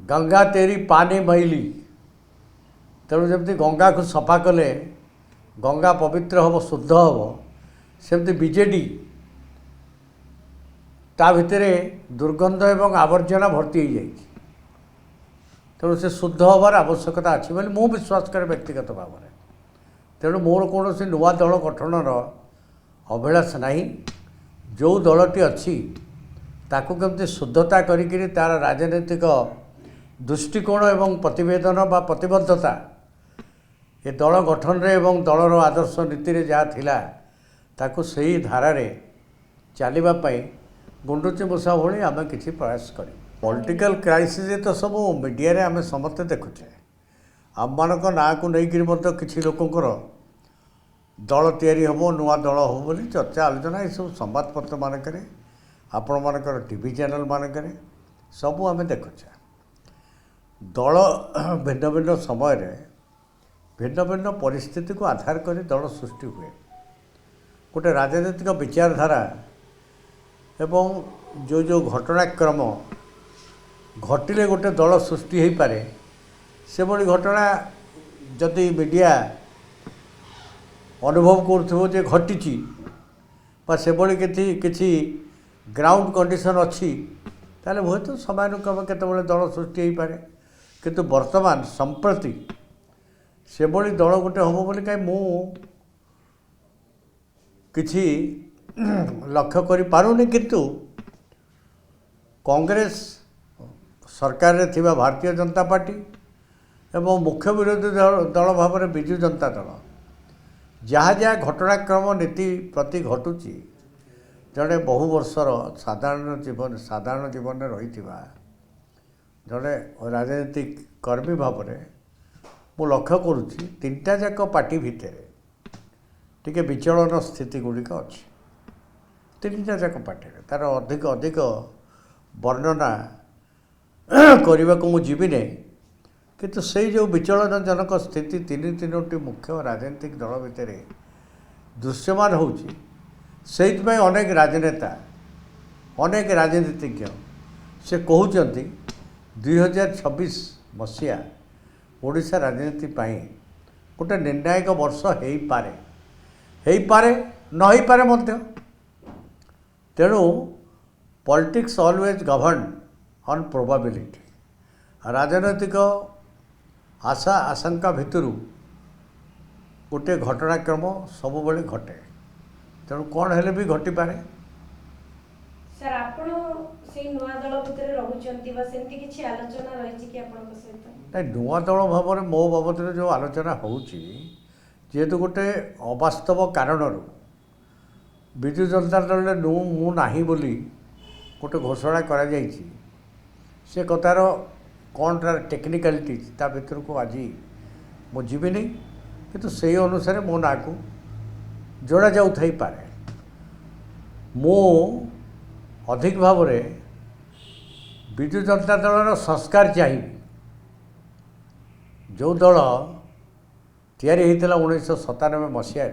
गंगा तेरी पानी मैली तेणु जमी गंगा को सफा कले गंगा पवित्र हम शुद्ध हम सेमती बीजेडी ता भितर दुर्गंध एवं आवर्जना भर्ती हो जाए तेणु से शुद्ध हबार आवश्यकता अच्छी बोली मु विश्वास करे व्यक्तिगत भाव में। तेणु मोर कौन नुआ दल गठनर अभिलाष नहीं। जो दलटी अच्छी ताकू केमती शुद्धता करी तार राजनीतिक दृष्टिकोण एवं प्रतिवेदन बा प्रतिबद्धता ये दल गठन रे एवं दलर आदर्श नीति रे जहाँ थिला ताकू सही धारा रे चलवा गुंडुची मूषा भली आम कि प्रयास कर पॉलिटिकल क्राइसिस तो सब मीडिया रे आम समस्ते देखुचे आम मान ना को लेकिन किसी लोकंर दल तैयारी हम नुआ दल हम बोली चर्चा आलोचना ये सब संबादपत्र मानक आपण मानकर टीवी चैनल मानक सबू आम देखुचे दल भिन्न भिन्न समय भिन्न भिन्न परिस्थिति को आधार कर दल सृष्टि हुए गोटे राजनीतिक विचारधारा एवं जो जो घटनाक्रम घटिले गोटे दल सृष्टि हो पारे से भली घटना जदि मीडिया अनुभव करुवे घटी से भली किसी ग्राउंड कंडीशन अच्छी ताले बहुत तो समयानुक्रम केतबेले दल सृष्टि हो पारे किंतु वर्तमान संप्रति से भली दल गोटे हम बोली कहीं मु किछि लक्ष्य करि पारुनी किंतु कांग्रेस सरकार रे थिबा भारतीय जनता पार्टी एवं मुख्य विरोधी दल भाव में विजु जनता दल जहाँ जहाँ घटनाक्रम नीति प्रति घटुची जड़े बहु वर्षर साधारण जीवन में रही जड़े राजनीतिक कर्मी भाव में मु लक्ष्य करुच्ची तीनटा जाक पार्टी भितर टिके विचलन स्थिति गुड़िक अच्छी तीनटा जाक पार्टी तार अधिक अधिक वर्णना करने को मुझे नहीं किंतु से जो विचलन जनक स्थिति तीनोटी मुख्य राजनीतिक दल भितर दृश्यमान होची से अनेक राजनेता अनेक राजनीतिज्ञ से कहते 2026 मसीहा ओडिशा राजनीति पाई गोटे निर्णायक वर्ष हो पारे न हो पारे मध्य तेणु politics always govern on probability राजनैतिक आशा आशंका भितर गोटे घटनाक्रम सब बेले घटे तेणु कौन हेले भी घटी पारे। सर आपण से नुआ दल भितर रहउचंती बा सेंती किछि आलोचना रहिछि कि आपन सहित नहीं नुआ दल भाव में मो बाबद जो आलोचना होउची जेहेतु गोटे अवास्तव कारण विजु जनता दल मु नाही बोली गोटे घोषणा करा जाइछि से कतार कौन तार टेक्निकालिटी ता भीतर को आज मु जीवी नहीं किंतु से अनुसार मो ना को जोड़ा जाऊ थाई पारे मु अधिक भाव में विजु जनता दलर संस्कार चाहिए जो दल तैयारी होता 1997 मसीह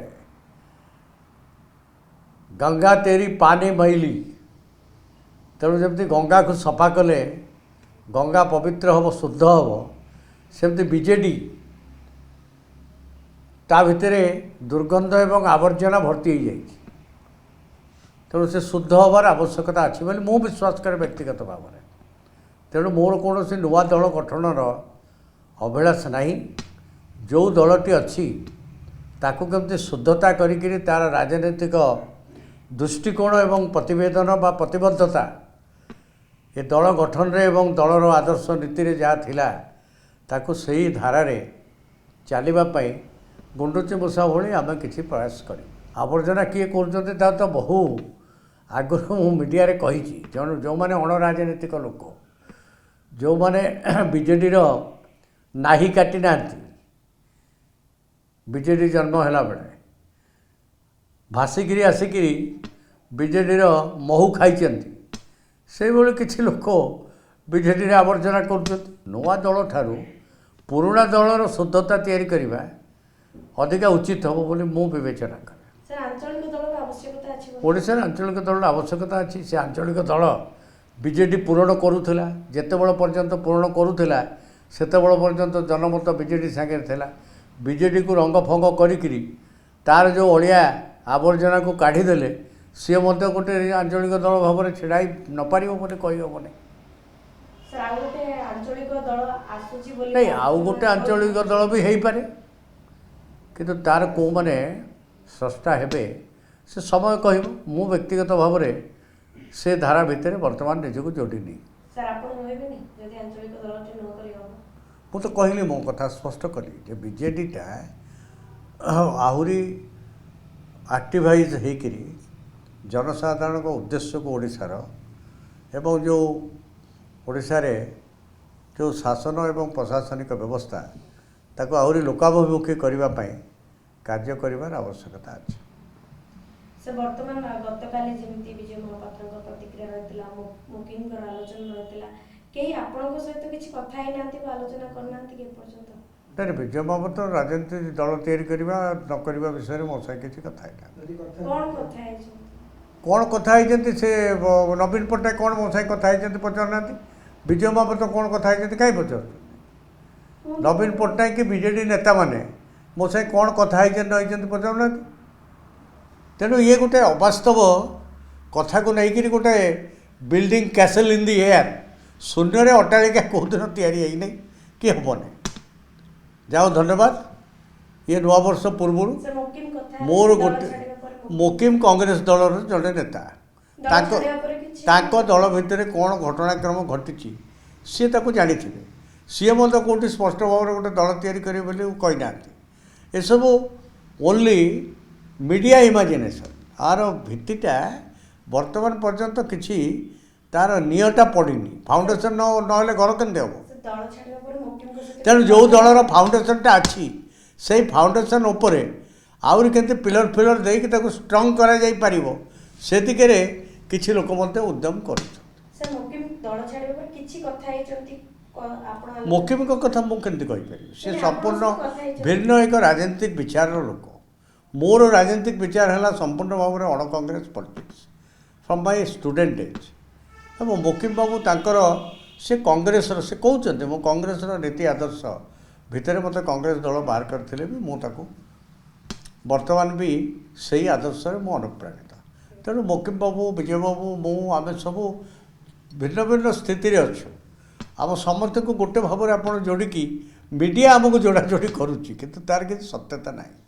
गंगा तेरी पानी मैली तेणु जमी गंगा को सफा कले गंगा पवित्र हम शुद्ध हम सेमती बीजेडी ता भितर दुर्गंध एवं आवर्जना भर्ती हो जाए तेणु से शुद्ध हबार आवश्यकता अच्छी बोली मु विश्वास करे व्यक्तिगत भाव में। तेणु मोर कौन नुआ दल गठनर अभिलाष नहीं। जो दलटी अच्छी ताकू केमती शुद्धता करी तार राजनीतिक दृष्टिकोण एवं प्रतिवेदन बा प्रतिबद्धता ये दल गठन रे एवं दलर आदर्श नीति रे जहाँ थिला ताकू सही धारा रे चलवा गुंडुची मूषा भली आम कि प्रयास कर आवर्जना किए कर तो बहु आगुरी मु मीडिया रे कही जो मैंने अणराजनीतिक लोक जो मैंने बीजेडी नाही काटी ना बीजेडी जन्म है बेले भासिकी आसिकी बीजेडी महू खाई से भाई किसी लोक बीजेडी आवर्जना कर नुआ दल ठारू पुराणा दलर शुद्धता तैयारी करवा अधिका उचित हम बोली मु विवेचना करे। ओडिशा आंचलिक दल आवश्यकता अच्छी से आंचलिक दल ବିଜେଡି ପୂରଣ କରୁଥିଲା, ଯେତେବେଳେ ପର୍ଯ୍ୟନ୍ତ ପୂରଣ କରୁଥିଲା ସେତେବେଳେ ପର୍ଯ୍ୟନ୍ତ ଜନମତ ବିଜେଡି ସାଙ୍ଗରେ ଥିଲା। ବିଜେଡ଼ିକୁ ରଙ୍ଗ ଫଙ୍ଗ କରିକିରି ତାର ଯେଉଁ ଅଳିଆ ଆବର୍ଜନାକୁ କାଢ଼ିଦେଲେ ସିଏ ମଧ୍ୟ ଗୋଟେ ଆଞ୍ଚଳିକ ଦଳ ଭାବରେ ଛିଡ଼ା ହେଇ ନପାରିବ ବୋଲି କହିହେବନି। ସାର୍ ଆଉ ଗୋଟେ ଆଞ୍ଚଳିକ ଦଳ ଆସୁଛି ବୋଲି ନାଇଁ, ଆଉ ଗୋଟେ ଆଞ୍ଚଳିକ ଦଳ ବି ହେଇପାରେ, କିନ୍ତୁ ତାର କେଉଁମାନେ ସ୍ରଷ୍ଟା ହେବେ ସେ ସମୟ କହିବ। ମୁଁ ବ୍ୟକ୍ତିଗତ ଭାବରେ ସେ ଧାରା ଭିତରେ ବର୍ତ୍ତମାନ ନିଜକୁ ଯୋଡ଼ିନି। ସାର୍ ଆପଣ କହିବେନି ଯଦି ଆଞ୍ଚଳିକ ଦଳଟି ନ କରି ହେବ? ମୁଁ ତ କହିଲି, ମୋ କଥା ସ୍ପଷ୍ଟ କଲି ଯେ ବିଜେଡ଼ିଟା ଆହୁରି ଆକ୍ଟିଭାଇଜ୍ ହେଇକିରି ଜନସାଧାରଣଙ୍କ ଉଦ୍ଦେଶ୍ୟକୁ ଓଡ଼ିଶାର ଏବଂ ଯେଉଁ ଓଡ଼ିଶାରେ ଯେଉଁ ଶାସନ ଏବଂ ପ୍ରଶାସନିକ ବ୍ୟବସ୍ଥା ତାକୁ ଆହୁରି ଲୋକାଭିମୁଖୀ କରିବା ପାଇଁ କାର୍ଯ୍ୟ କରିବାର ଆବଶ୍ୟକତା ଅଛି। ସେ ବର୍ତ୍ତମାନ ଗତକାଲି ଯେମିତି ବିଜୟ ମହାପାତ୍ରଙ୍କ ପ୍ରତିକ୍ରିୟା ରହିଥିଲା, ମୁକିମଙ୍କର ଆଲୋଚନା ରହିଥିଲା, କେହି ଆପଣଙ୍କ ସହିତ କିଛି କଥା ହେଇନାହାନ୍ତି ବା ଆଲୋଚନା କରିନାହାନ୍ତି କି ଏପର୍ଯ୍ୟନ୍ତ? ନାଇଁ, ବିଜୟ ମହାପାତ୍ର ରାଜନୀତି ଦଳ ତିଆରି କରିବା ନ କରିବା ବିଷୟରେ ମୋ ସାଙ୍ଗେ କିଛି କଥା ହେଇନାହାନ୍ତି। କ'ଣ କଥା ହେଇଛନ୍ତି? କ'ଣ କଥା ହେଇଛନ୍ତି ସେ ନବୀନ ପଟ୍ଟନାୟକ କ'ଣ ମୋ ସାଙ୍ଗେ କଥା ହେଇଛନ୍ତି ପଚାରୁନାହାନ୍ତି। ବିଜୟ ମହାପାତ୍ର କ'ଣ କଥା ହେଇଛନ୍ତି କାହିଁ ପଚାରୁଛନ୍ତି? ନବୀନ ପଟ୍ଟନାୟକ କି ବିଜେଡ଼ି ନେତାମାନେ ମୋ ସାଙ୍ଗେ କ'ଣ କଥା ହେଇଛନ୍ତି ନ ହେଇଛନ୍ତି ପଚାରୁନାହାନ୍ତି। ତେଣୁ ଇଏ ଗୋଟେ ଅବାସ୍ତବ କଥାକୁ ନେଇକରି ଗୋଟେ building castle in the air, ଶୂନ୍ୟରେ ଅଟ୍ଟାଳିକା କେଉଁଦିନ ତିଆରି ହେଇନାହିଁ କି ହେବନି। ଯାଉ ଧନ୍ୟବାଦ। ଇଏ ନୂଆବର୍ଷ ପୂର୍ବରୁ ସାର୍ ମୁକିମ କଥା ମୋର ଦଳ ଗୋଟେ ଛାଡ଼ିବା ପରେ ମୁକିମ କଂଗ୍ରେସ ଦଳର ଜଣେ ନେତା, ଦଳ ତାଙ୍କ ଛାଡ଼ିବା ପରେ କିଛି ତାଙ୍କ ଦଳ ଭିତରେ କ'ଣ ଘଟଣାକ୍ରମ ଘଟିଛି ସିଏ ତାକୁ ଜାଣିଥିବେ। ସିଏ ମଧ୍ୟ କେଉଁଠି ସ୍ପଷ୍ଟ ଭାବରେ ଗୋଟେ ଦଳ ତିଆରି କରିବେ ବୋଲି କହିନାହାନ୍ତି। ଏସବୁ ଓନ୍ଲି ମିଡ଼ିଆ ଇମାଜିନେସନ୍। ଆର ଭିତ୍ତିଟା ବର୍ତ୍ତମାନ ପର୍ଯ୍ୟନ୍ତ କିଛି ତାର ନିୟଟା ପଡ଼ିନି। ଫାଉଣ୍ଡେସନ୍ ନହେଲେ ଘର କେମିତି ହେବ? ସେ ଦଳ ଛାଡ଼ିବା ପରେ ମୁକିମଙ୍କ ସହିତ ତେଣୁ ଯେଉଁ ଦଳର ଫାଉଣ୍ଡେସନ୍ଟା ଅଛି ସେଇ ଫାଉଣ୍ଡେସନ୍ ଉପରେ ଆହୁରି କେମିତି ପିଲର ଫିଲର ଦେଇକି ତାକୁ ଷ୍ଟ୍ରଙ୍ଗ କରାଯାଇପାରିବ ସେ ଦିଗରେ କିଛି ଲୋକ ମଧ୍ୟ ଉଦ୍ୟମ କରୁଛନ୍ତି। ସାର୍ ମୁକିମ ଦଳ ଛାଡ଼ିବା ପରେ କିଛି କଥା ହେଇଛନ୍ତି ଆପଣ? ମୁକିମଙ୍କ କଥା ମୁଁ କେମିତି କହିପାରିବି? ସେ ନାଇଁ, ସମ୍ପୂର୍ଣ୍ଣ ଆପଣଙ୍କ ସହିତ କଥା ହେଇଛନ୍ତି। ଭିନ୍ନ ଏକ ରାଜନୈତିକ ବିଚାରର ଲୋକ। ମୋର ରାଜନୈତିକ ବିଚାର ହେଲା ସମ୍ପୂର୍ଣ୍ଣ ଭାବରେ ଅଣ Congress politics from my student age. ଏବଂ ମୁକିମ ବାବୁ ତାଙ୍କର ସେ କଂଗ୍ରେସର, ସେ କହୁଛନ୍ତି ମୁଁ କଂଗ୍ରେସର ନୀତି ଆଦର୍ଶ ଭିତରେ ମୋତେ କଂଗ୍ରେସ ଦଳ ବାହାର କରିଥିଲେ ବି ମୁଁ ତାକୁ ବର୍ତ୍ତମାନ ବି ସେଇ ଆଦର୍ଶରେ ମୁଁ ଅନୁପ୍ରାଣିତ। ତେଣୁ ମୁକିମ ବାବୁ, ବିଜୟ ବାବୁ, ମୁଁ ଆମେ ସବୁ ଭିନ୍ନ ଭିନ୍ନ ସ୍ଥିତିରେ ଅଛୁ। ଆମ ସମସ୍ତଙ୍କୁ ଗୋଟେ ଭାବରେ ଆପଣ ଯୋଡ଼ିକି ମିଡ଼ିଆ ଆମକୁ ଯୋଡ଼ାଯୋଡ଼ି କରୁଛି, କିନ୍ତୁ ତାର କିଛି ସତ୍ୟତା ନାହିଁ।